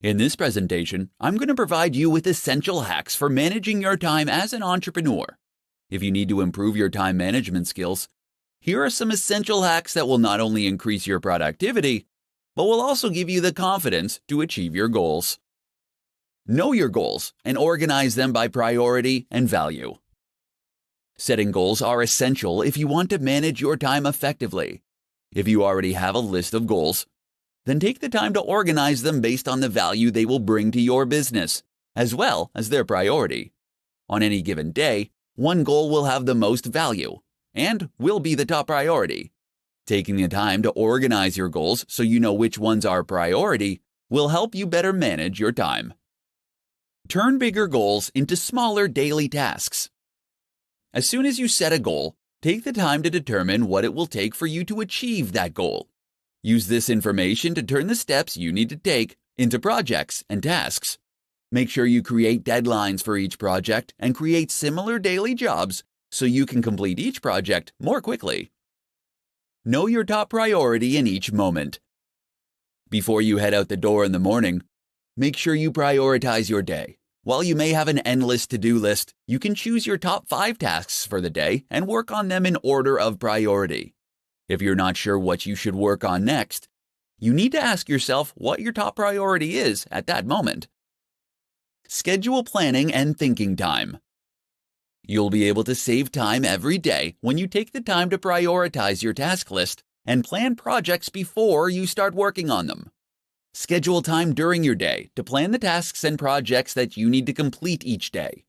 In this presentation, I'm going to provide you with essential hacks for managing your time as an entrepreneur. If you need to improve your time management skills, here are some essential hacks that will not only increase your productivity, but will also give you the confidence to achieve your goals. Know your goals and organize them by priority and value. Setting goals are essential if you want to manage your time effectively. If you already have a list of goals, then take the time to organize them based on the value they will bring to your business, as well as their priority. On any given day, one goal will have the most value and will be the top priority. Taking the time to organize your goals so you know which ones are priority will help you better manage your time. Turn bigger goals into smaller daily tasks. As soon as you set a goal, take the time to determine what it will take for you to achieve that goal. Use this information to turn the steps you need to take into projects and tasks. Make sure you create deadlines for each project and create similar daily jobs so you can complete each project more quickly. Know your top priority in each moment. Before you head out the door in the morning, make sure you prioritize your day. While you may have an endless to-do list, you can choose your top 5 tasks for the day and work on them in order of priority. If you're not sure what you should work on next, you need to ask yourself what your top priority is at that moment. Schedule planning and thinking time. You'll be able to save time every day when you take the time to prioritize your task list and plan projects before you start working on them. Schedule time during your day to plan the tasks and projects that you need to complete each day.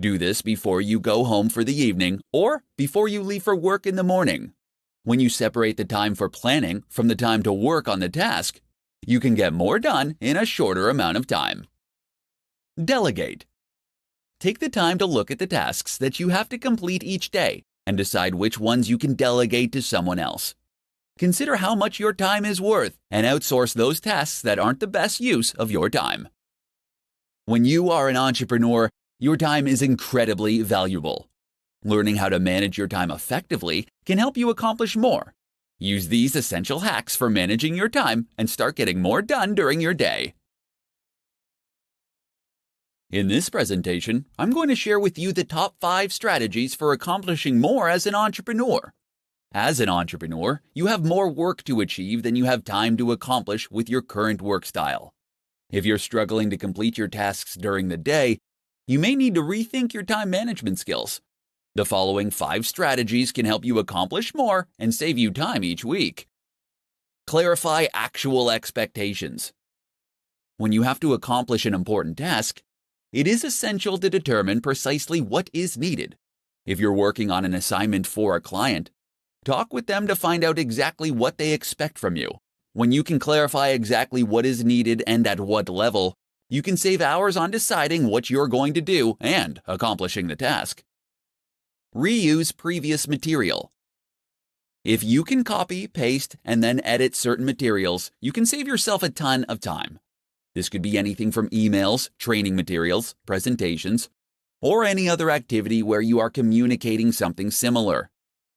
Do this before you go home for the evening or before you leave for work in the morning. When you separate the time for planning from the time to work on the task, you can get more done in a shorter amount of time. Delegate. Take the time to look at the tasks that you have to complete each day and decide which ones you can delegate to someone else. Consider how much your time is worth and outsource those tasks that aren't the best use of your time. When you are an entrepreneur, your time is incredibly valuable. Learning how to manage your time effectively can help you accomplish more. Use these essential hacks for managing your time and start getting more done during your day. In this presentation, I'm going to share with you the top 5 strategies for accomplishing more as an entrepreneur. As an entrepreneur, you have more work to achieve than you have time to accomplish with your current work style. If you're struggling to complete your tasks during the day, you may need to rethink your time management skills. The following 5 strategies can help you accomplish more and save you time each week. Clarify actual expectations. When you have to accomplish an important task, it is essential to determine precisely what is needed. If you're working on an assignment for a client, talk with them to find out exactly what they expect from you. When you can clarify exactly what is needed and at what level, you can save hours on deciding what you're going to do and accomplishing the task. Reuse previous material. If you can copy, paste, and then edit certain materials, you can save yourself a ton of time. This could be anything from emails, training materials, presentations, or any other activity where you are communicating something similar.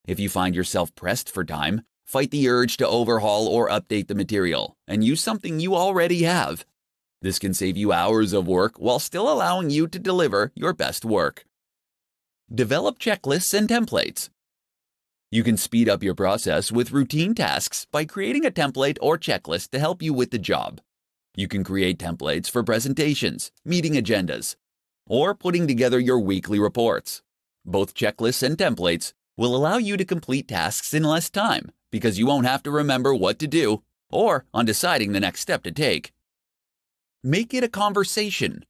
If you find yourself pressed for time, fight the urge to overhaul or update the material and use something you already have. This can save you hours of work while still allowing you to deliver your best work. Develop checklists and templates. You can speed up your process with routine tasks by creating a template or checklist to help you with the job. You can create templates for presentations, meeting agendas, or putting together your weekly reports. Both checklists and templates will allow you to complete tasks in less time because you won't have to remember what to do or on deciding the next step to take. Make it a conversation.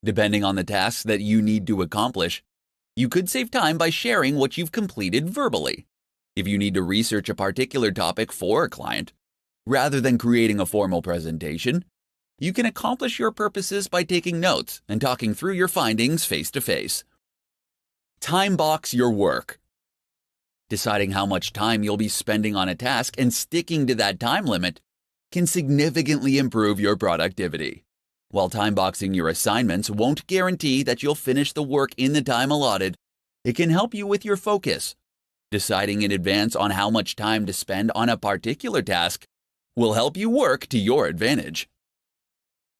Depending on the tasks that you need to accomplish, you could save time by sharing what you've completed verbally. If you need to research a particular topic for a client, rather than creating a formal presentation, you can accomplish your purposes by taking notes and talking through your findings face to face. Time box your work. Deciding how much time you'll be spending on a task and sticking to that time limit can significantly improve your productivity. While time boxing your assignments won't guarantee that you'll finish the work in the time allotted, it can help you with your focus. Deciding in advance on how much time to spend on a particular task will help you work to your advantage.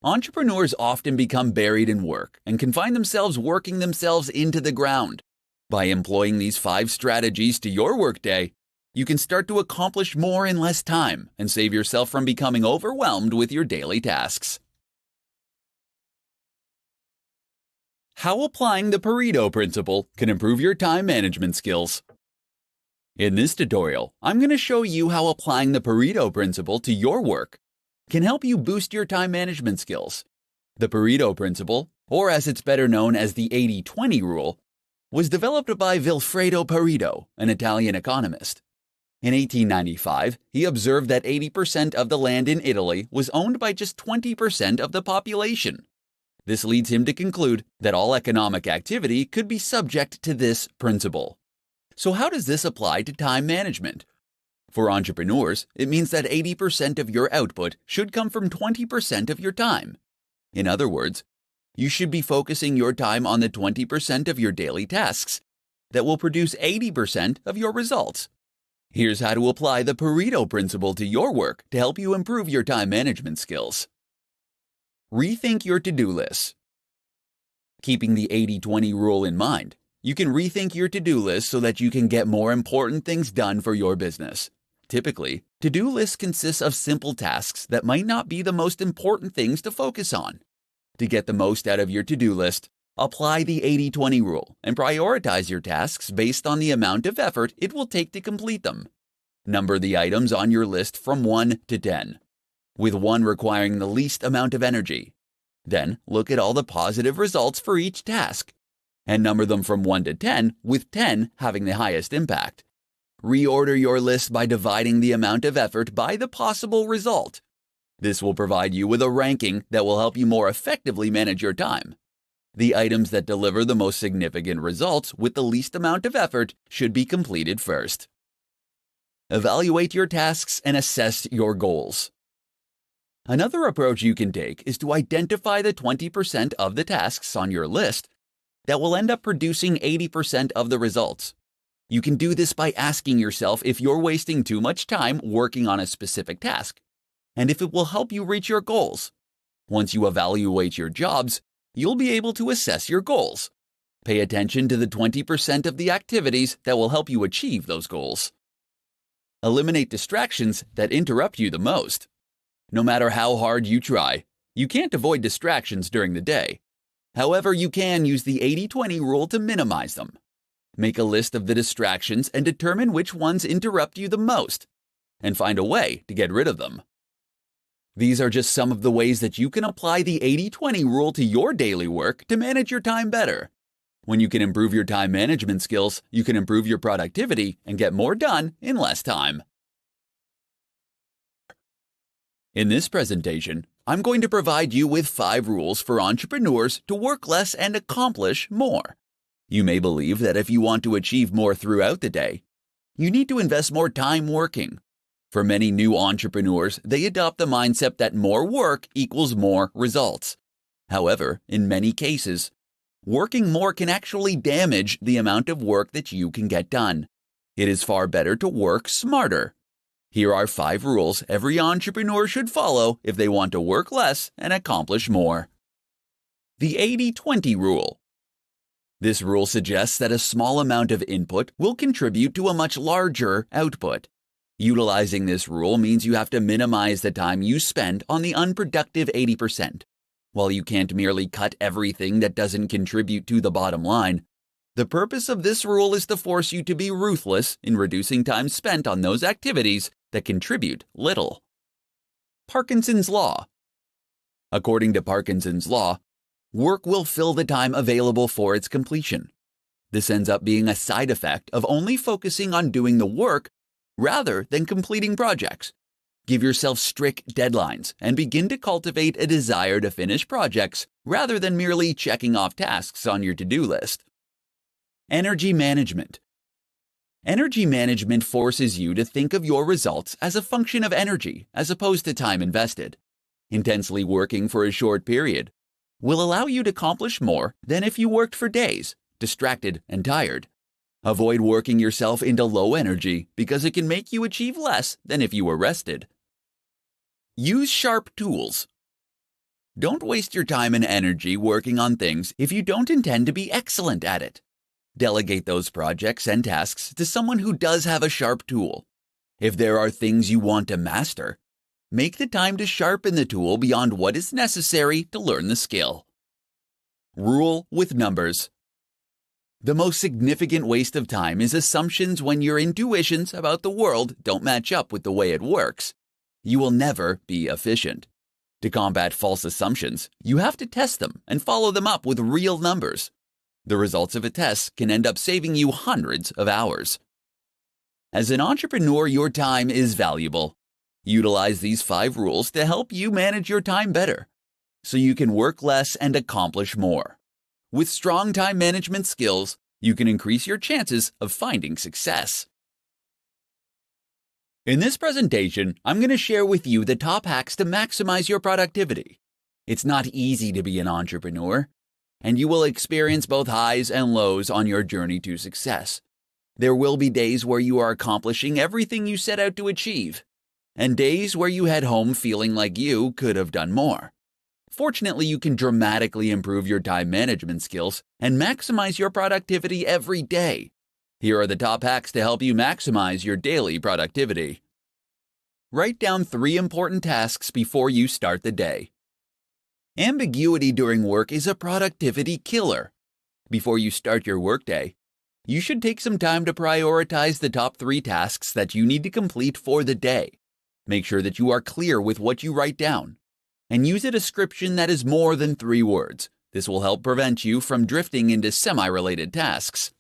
Entrepreneurs often become buried in work and can find themselves working themselves into the ground. By employing these 5 strategies to your workday, you can start to accomplish more in less time and save yourself from becoming overwhelmed with your daily tasks. How applying the Pareto principle can improve your time management skills. In this tutorial, I'm going to show you how applying the Pareto principle to your work can help you boost your time management skills. The Pareto principle, or as it's better known as the 80-20 rule, was developed by Vilfredo Pareto, an Italian economist. In 1895, he observed that 80% of the land in Italy was owned by just 20% of the population. This leads him to conclude that all economic activity could be subject to this principle. So how does this apply to time management? For entrepreneurs, it means that 80% of your output should come from 20% of your time. In other words, you should be focusing your time on the 20% of your daily tasks that will produce 80% of your results. Here's how to apply the Pareto principle to your work to help you improve your time management skills. Rethink your to-do list. Keeping the 80-20 rule in mind, you can rethink your to-do list so that you can get more important things done for your business. Typically, to-do lists consist of simple tasks that might not be the most important things to focus on. To get the most out of your to-do list, apply the 80-20 rule and prioritize your tasks based on the amount of effort it will take to complete them. Number the items on your list from 1 to 10, with 1 requiring the least amount of energy. Then look at all the positive results for each task, and number them from 1 to 10, with 10 having the highest impact. Reorder your list by dividing the amount of effort by the possible result. This will provide you with a ranking that will help you more effectively manage your time. The items that deliver the most significant results with the least amount of effort should be completed first. Evaluate your tasks and assess your goals. Another approach you can take is to identify the 20% of the tasks on your list that will end up producing 80% of the results. You can do this by asking yourself if you're wasting too much time working on a specific task, and if it will help you reach your goals. Once you evaluate your jobs, you'll be able to assess your goals. Pay attention to the 20% of the activities that will help you achieve those goals. Eliminate distractions that interrupt you the most. No matter how hard you try, you can't avoid distractions during the day. However, you can use the 80-20 rule to minimize them. Make a list of the distractions and determine which ones interrupt you the most, and find a way to get rid of them. These are just some of the ways that you can apply the 80-20 rule to your daily work to manage your time better. When you can improve your time management skills, you can improve your productivity and get more done in less time. In this presentation, I'm going to provide you with 5 rules for entrepreneurs to work less and accomplish more. You may believe that if you want to achieve more throughout the day, you need to invest more time working. For many new entrepreneurs, they adopt the mindset that more work equals more results. However, in many cases, working more can actually damage the amount of work that you can get done. It is far better to work smarter. Here are 5 rules every entrepreneur should follow if they want to work less and accomplish more. The 80-20 rule. This rule suggests that a small amount of input will contribute to a much larger output. Utilizing this rule means you have to minimize the time you spend on the unproductive 80%. While you can't merely cut everything that doesn't contribute to the bottom line, the purpose of this rule is to force you to be ruthless in reducing time spent on those activities that contribute little. Parkinson's Law. According to Parkinson's Law, work will fill the time available for its completion. This ends up being a side effect of only focusing on doing the work rather than completing projects. Give yourself strict deadlines and begin to cultivate a desire to finish projects rather than merely checking off tasks on your to-do list. Energy management. Energy management forces you to think of your results as a function of energy as opposed to time invested. Intensely working for a short period will allow you to accomplish more than if you worked for days, distracted and tired. Avoid working yourself into low energy because it can make you achieve less than if you were rested. Use sharp tools. Don't waste your time and energy working on things if you don't intend to be excellent at it. Delegate those projects and tasks to someone who does have a sharp tool. If there are things you want to master, make the time to sharpen the tool beyond what is necessary to learn the skill. Rule with numbers. The most significant waste of time is assumptions when your intuitions about the world don't match up with the way it works. You will never be efficient. To combat false assumptions, you have to test them and follow them up with real numbers. The results of a test can end up saving you hundreds of hours. As an entrepreneur, your time is valuable. Utilize these 5 rules to help you manage your time better, so you can work less and accomplish more. With strong time management skills, you can increase your chances of finding success. In this presentation, I'm going to share with you the top hacks to maximize your productivity. It's not easy to be an entrepreneur, and you will experience both highs and lows on your journey to success. There will be days where you are accomplishing everything you set out to achieve, and days where you head home feeling like you could have done more. Fortunately, you can dramatically improve your time management skills and maximize your productivity every day. Here are the top hacks to help you maximize your daily productivity. Write down 3 important tasks before you start the day. Ambiguity during work is a productivity killer. Before you start your workday, you should take some time to prioritize the top 3 tasks that you need to complete for the day. Make sure that you are clear with what you write down, and use a description that is more than 3 words. This will help prevent you from drifting into semi-related tasks.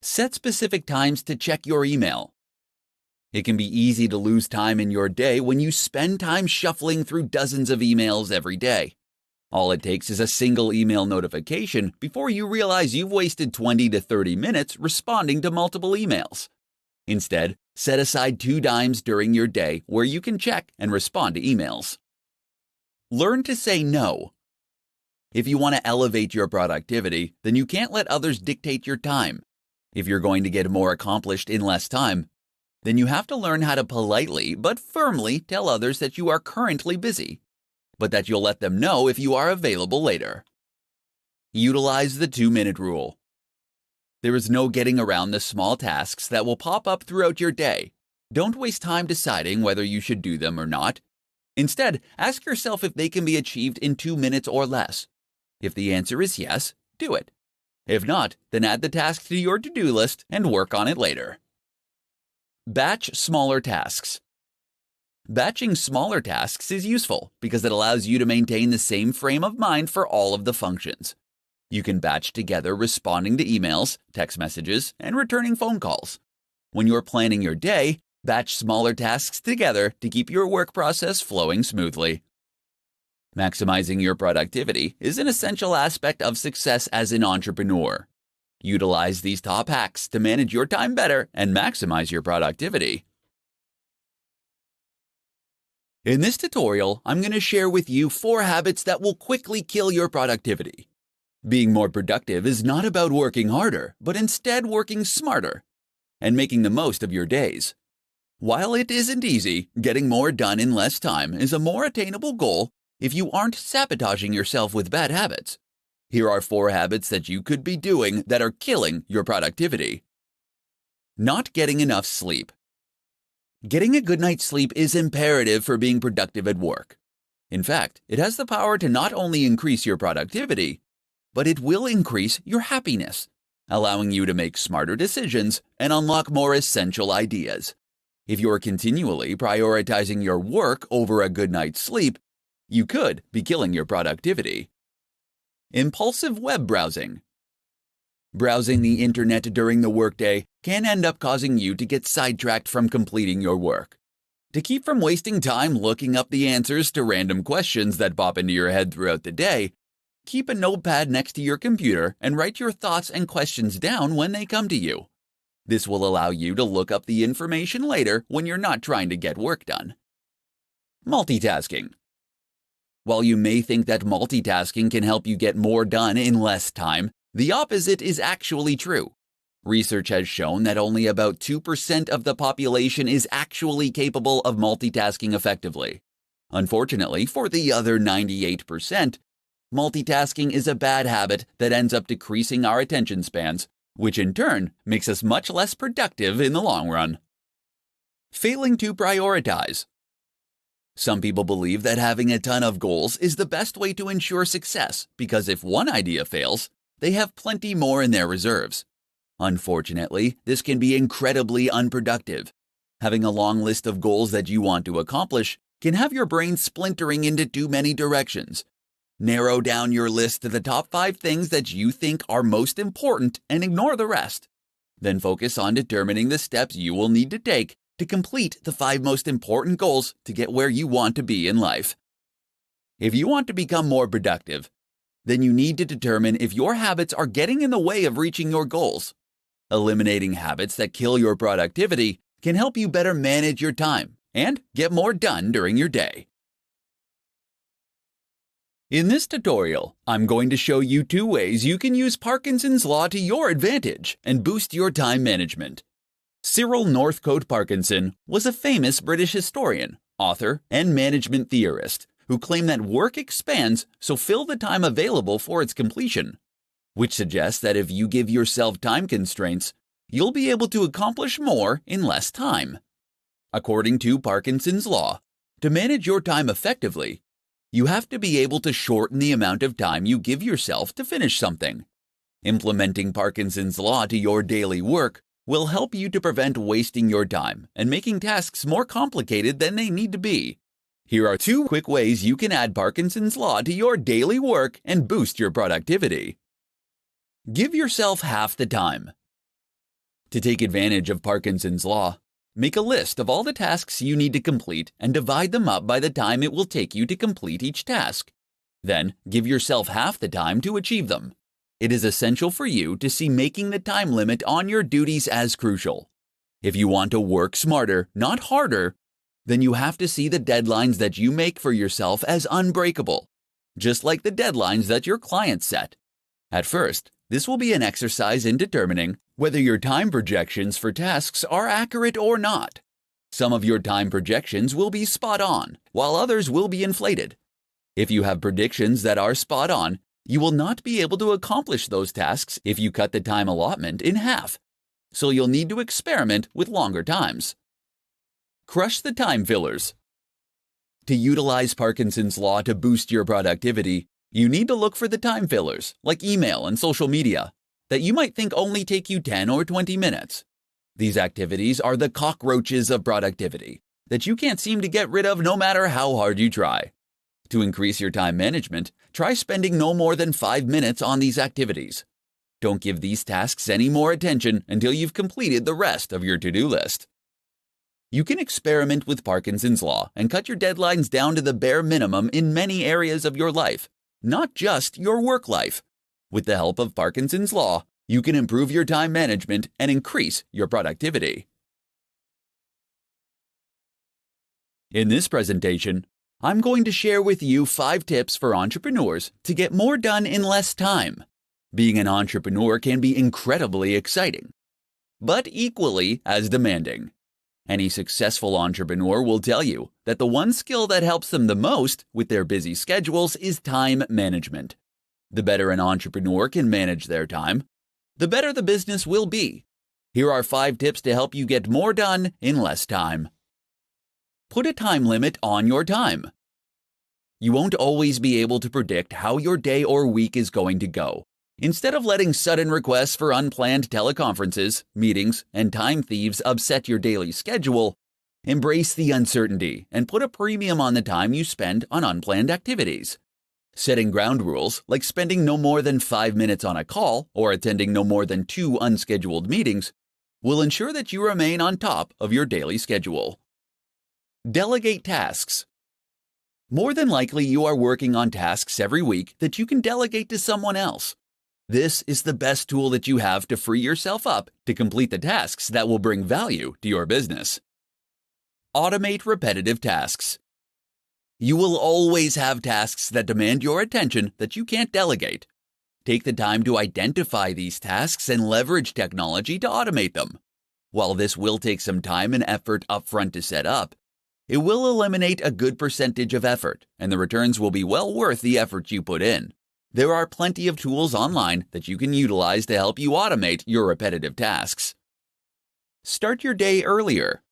Set specific times to check your email. It can be easy to lose time in your day when you spend time shuffling through dozens of emails every day. All it takes is a single email notification before you realize you've wasted 20 to 30 minutes responding to multiple emails. Instead, set aside 2 times during your day where you can check and respond to emails. Learn to say no. If you want to elevate your productivity, then you can't let others dictate your time. If you're going to get more accomplished in less time, then you have to learn how to politely but firmly tell others that you are currently busy, but that you'll let them know if you are available later. Utilize the 2-minute rule. There is no getting around the small tasks that will pop up throughout your day. Don't waste time deciding whether you should do them or not. Instead, ask yourself if they can be achieved in 2 minutes or less. If the answer is yes, do it. If not, then add the task to your to-do list and work on it later. Batch smaller tasks. Batching smaller tasks is useful because it allows you to maintain the same frame of mind for all of the functions. You can batch together responding to emails, text messages, and returning phone calls. When you're planning your day, batch smaller tasks together to keep your work process flowing smoothly. Maximizing your productivity is an essential aspect of success as an entrepreneur. Utilize these top hacks to manage your time better and maximize your productivity. In this tutorial, I'm going to share with you 4 habits that will quickly kill your productivity. Being more productive is not about working harder, but instead working smarter and making the most of your days. While it isn't easy, getting more done in less time is a more attainable goal if you aren't sabotaging yourself with bad habits. Here are 4 habits that you could be doing that are killing your productivity. Not getting enough sleep. Getting a good night's sleep is imperative for being productive at work. In fact, it has the power to not only increase your productivity, but it will increase your happiness, allowing you to make smarter decisions and unlock more essential ideas. If you're continually prioritizing your work over a good night's sleep, you could be killing your productivity. Impulsive web browsing. Browsing the internet during the workday can end up causing you to get sidetracked from completing your work. To keep from wasting time looking up the answers to random questions that pop into your head throughout the day, keep a notepad next to your computer and write your thoughts and questions down when they come to you. This will allow you to look up the information later when you're not trying to get work done. Multitasking. While you may think that multitasking can help you get more done in less time, the opposite is actually true. Research has shown that only about 2% of the population is actually capable of multitasking effectively. Unfortunately, for the other 98%, multitasking is a bad habit that ends up decreasing our attention spans, which in turn makes us much less productive in the long run. Failing to prioritize. Some people believe that having a ton of goals is the best way to ensure success because if one idea fails, they have plenty more in their reserves. Unfortunately, this can be incredibly unproductive. Having a long list of goals that you want to accomplish can have your brain splintering into too many directions. Narrow down your list to the top 5 things that you think are most important and ignore the rest. Then focus on determining the steps you will need to take to complete the 5 most important goals to get where you want to be in life. If you want to become more productive, then you need to determine if your habits are getting in the way of reaching your goals. Eliminating habits that kill your productivity can help you better manage your time and get more done during your day. In this tutorial, I'm going to show you 2 ways you can use Parkinson's Law to your advantage and boost your time management. Cyril Northcote Parkinson was a famous British historian, author, and management theorist who claimed that work expands, so fill the time available for its completion, which suggests that if you give yourself time constraints, you'll be able to accomplish more in less time. According to Parkinson's Law, to manage your time effectively, you have to be able to shorten the amount of time you give yourself to finish something. Implementing Parkinson's Law to your daily work will help you to prevent wasting your time and making tasks more complicated than they need to be. Here are 2 quick ways you can add Parkinson's Law to your daily work and boost your productivity. Give yourself half the time. To take advantage of Parkinson's Law, make a list of all the tasks you need to complete and divide them up by the time it will take you to complete each task. Then, give yourself half the time to achieve them. It is essential for you to see making the time limit on your duties as crucial. If you want to work smarter, not harder, then you have to see the deadlines that you make for yourself as unbreakable, just like the deadlines that your clients set. At first, this will be an exercise in determining whether your time projections for tasks are accurate or not. Some of your time projections will be spot on, while others will be inflated. If you have predictions that are spot on, you will not be able to accomplish those tasks if you cut the time allotment in half, so you'll need to experiment with longer times. Crush the time fillers. To utilize Parkinson's Law to boost your productivity, you need to look for the time fillers, like email and social media, that you might think only take you 10 or 20 minutes. These activities are the cockroaches of productivity that you can't seem to get rid of no matter how hard you try. To increase your time management, try spending no more than 5 minutes on these activities. Don't give these tasks any more attention until you've completed the rest of your to-do list. You can experiment with Parkinson's Law and cut your deadlines down to the bare minimum in many areas of your life, not just your work life. With the help of Parkinson's Law, you can improve your time management and increase your productivity. In this presentation, I'm going to share with you 5 tips for entrepreneurs to get more done in less time. Being an entrepreneur can be incredibly exciting, but equally as demanding. Any successful entrepreneur will tell you that the one skill that helps them the most with their busy schedules is time management. The better an entrepreneur can manage their time, the better the business will be. Here are 5 tips to help you get more done in less time. Put a time limit on your time. You won't always be able to predict how your day or week is going to go. Instead of letting sudden requests for unplanned teleconferences, meetings, and time thieves upset your daily schedule, embrace the uncertainty and put a premium on the time you spend on unplanned activities. Setting ground rules, like spending no more than 5 minutes on a call or attending no more than 2 unscheduled meetings, will ensure that you remain on top of your daily schedule. Delegate tasks. More than likely, you are working on tasks every week that you can delegate to someone else. This is the best tool that you have to free yourself up to complete the tasks that will bring value to your business. Automate repetitive tasks. You will always have tasks that demand your attention that you can't delegate. Take the time to identify these tasks and leverage technology to automate them. While this will take some time and effort upfront to set up, It will eliminate a good percentage of effort, and the returns will be well worth the effort you put in. There are plenty of tools online that you can utilize to help you automate your repetitive tasks. Start your day earlier.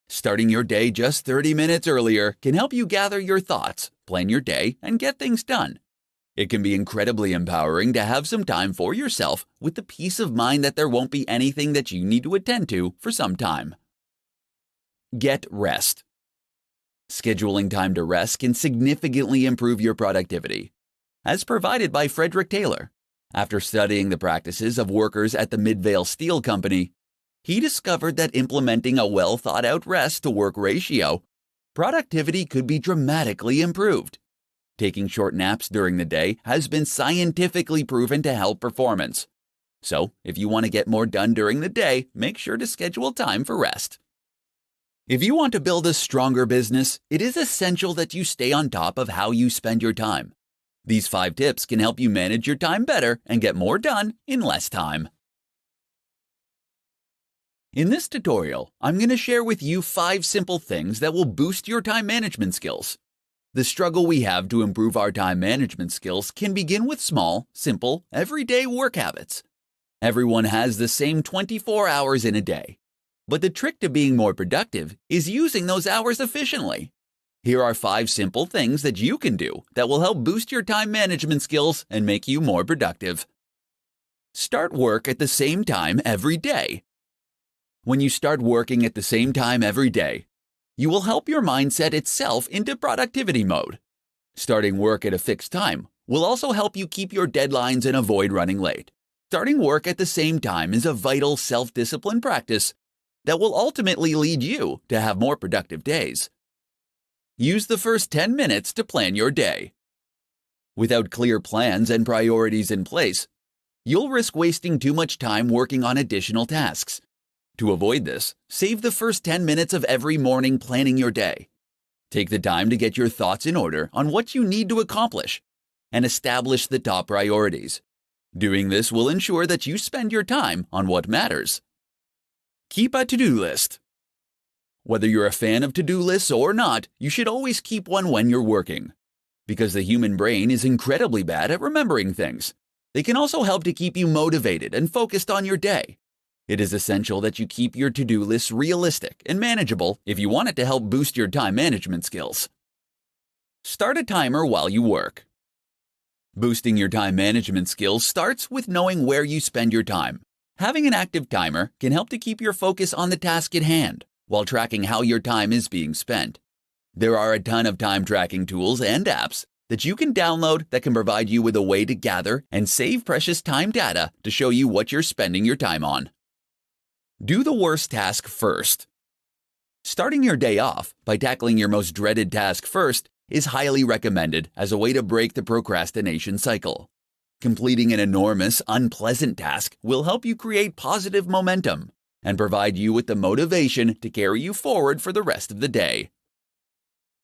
Starting your day just 30 minutes earlier can help you gather your thoughts, plan your day, and get things done. It can be incredibly empowering to have some time for yourself with the peace of mind that there won't be anything that you need to attend to for some time. Get rest. Scheduling time to rest can significantly improve your productivity. As provided by Frederick Taylor, after studying the practices of workers at the Midvale Steel Company, he discovered that implementing a well-thought-out rest-to-work ratio, productivity could be dramatically improved. Taking short naps during the day has been scientifically proven to help performance. So, if you want to get more done during the day, make sure to schedule time for rest. If you want to build a stronger business, it is essential that you stay on top of how you spend your time. These 5 tips can help you manage your time better and get more done in less time. In this tutorial, I'm going to share with you 5 simple things that will boost your time management skills. The struggle we have to improve our time management skills can begin with small, simple, everyday work habits. Everyone has the same 24 hours in a day. But the trick to being more productive is using those hours efficiently. Here are 5 simple things that you can do that will help boost your time management skills and make you more productive. Start work at the same time every day. When you start working at the same time every day, you will help your mindset itself into productivity mode. Starting work at a fixed time will also help you keep your deadlines and avoid running late. Starting work at the same time is a vital self-discipline practice that will ultimately lead you to have more productive days. Use the first 10 minutes to plan your day. Without clear plans and priorities in place, you'll risk wasting too much time working on additional tasks. To avoid this, save the first 10 minutes of every morning planning your day. Take the time to get your thoughts in order on what you need to accomplish and establish the top priorities. Doing this will ensure that you spend your time on what matters. Keep a to-do list. Whether you're a fan of to-do lists or not, you should always keep one when you're working. Because the human brain is incredibly bad at remembering things, they can also help to keep you motivated and focused on your day. It is essential that you keep your to-do lists realistic and manageable if you want it to help boost your time management skills. Start a timer while you work. Boosting your time management skills starts with knowing where you spend your time. Having an active timer can help to keep your focus on the task at hand while tracking how your time is being spent. There are a ton of time tracking tools and apps that you can download that can provide you with a way to gather and save precious time data to show you what you're spending your time on. Do the worst task first. Starting your day off by tackling your most dreaded task first is highly recommended as a way to break the procrastination cycle. Completing an enormous, unpleasant task will help you create positive momentum and provide you with the motivation to carry you forward for the rest of the day.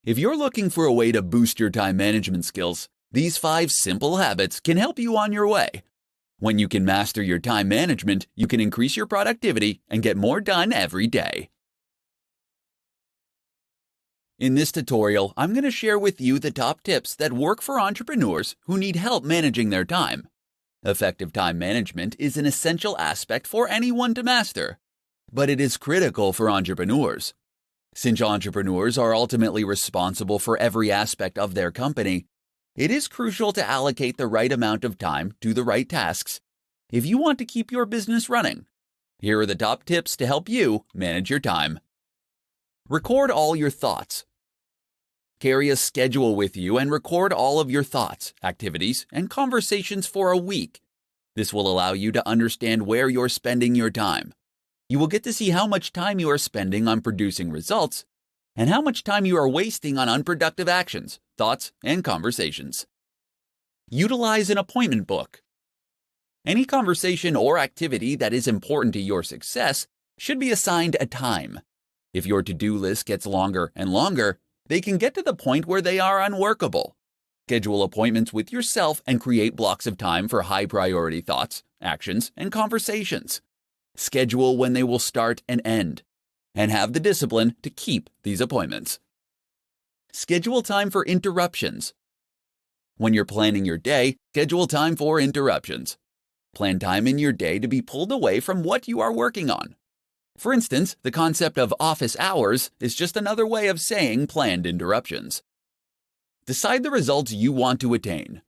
If you're looking for a way to boost your time management skills, these 5 simple habits can help you on your way. When you can master your time management, you can increase your productivity and get more done every day. In this tutorial, I'm going to share with you the top tips that work for entrepreneurs who need help managing their time. Effective time management is an essential aspect for anyone to master, but it is critical for entrepreneurs. Since entrepreneurs are ultimately responsible for every aspect of their company, it is crucial to allocate the right amount of time to the right tasks if you want to keep your business running. Here are the top tips to help you manage your time. Record all your thoughts. Carry a schedule with you and record all of your thoughts, activities, and conversations for a week. This will allow you to understand where you're spending your time. You will get to see how much time you are spending on producing results and how much time you are wasting on unproductive actions, thoughts, and conversations. Utilize an appointment book. Any conversation or activity that is important to your success should be assigned a time. If your to-do list gets longer and longer, they can get to the point where they are unworkable. Schedule appointments with yourself and create blocks of time for high-priority thoughts, actions, and conversations. Schedule when they will start and end. and have the discipline to keep these appointments. Schedule time for interruptions. When you're planning your day, schedule time for interruptions. Plan time in your day to be pulled away from what you are working on. For instance, the concept of office hours is just another way of saying planned interruptions. Decide the results you want to attain.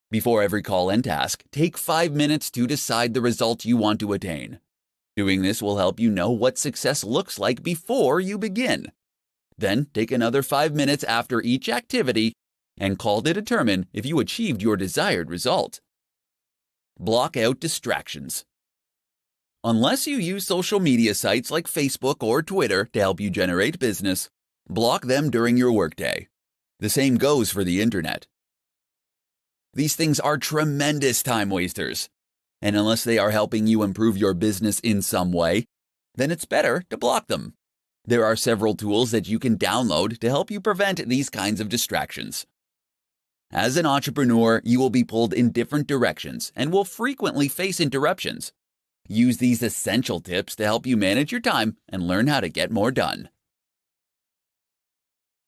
Before every call and task, take 5 minutes to decide the results you want to attain. Doing this will help you know what success looks like before you begin. Then take another 5 minutes after each activity and call to determine if you achieved your desired result. Block out distractions. Unless you use social media sites like Facebook or Twitter to help you generate business, block them during your workday. The same goes for the internet. These things are tremendous time wasters, and unless they are helping you improve your business in some way, then it's better to block them. There are several tools that you can download to help you prevent these kinds of distractions. As an entrepreneur, you will be pulled in different directions and will frequently face interruptions. Use these essential tips to help you manage your time and learn how to get more done.